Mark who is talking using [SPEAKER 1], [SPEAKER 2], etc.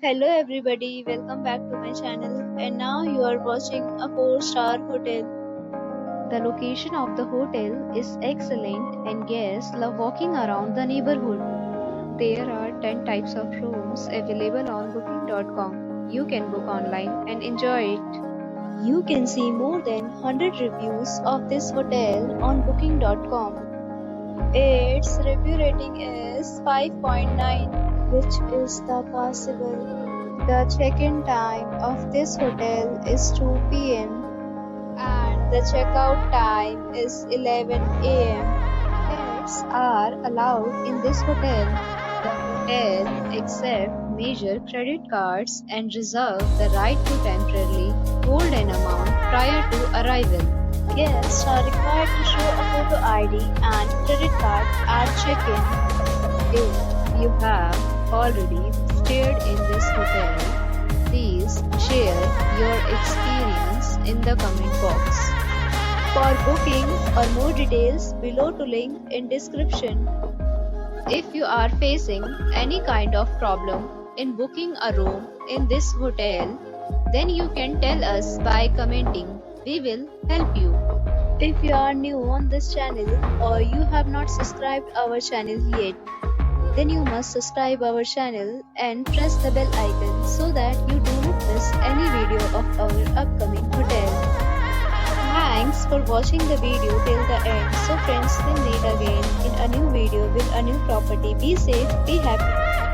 [SPEAKER 1] Hello everybody, welcome back to my channel and now you are watching a 4-star hotel. The location of the hotel is excellent and guests love walking around the neighborhood. There are 10 types of rooms available on booking.com. You can book online and enjoy it. You can see more than 100 reviews of this hotel on booking.com. Its review rating is 5.9, which is the passable. The check-in time of this hotel is 2 p.m. and the checkout time is 11 a.m. Pets are allowed in this hotel. The hotel accepts major credit cards and reserves the right to temporarily hold an amount prior to arrival. Guests are required to show a photo ID and credit card at check-in. If you have already stayed in this hotel, please share your experience in the comment box. For booking or more details, below to link in description. If you are facing any kind of problem in booking a room in this hotel, then you can tell us by commenting. We will help you. If you are new on this channel or you have not subscribed our channel yet, then you must subscribe our channel and press the bell icon so that you do not miss any video of our upcoming hotel. Thanks for watching the video till the end. So friends, we'll meet again in a new video with a new property. Be safe, be happy.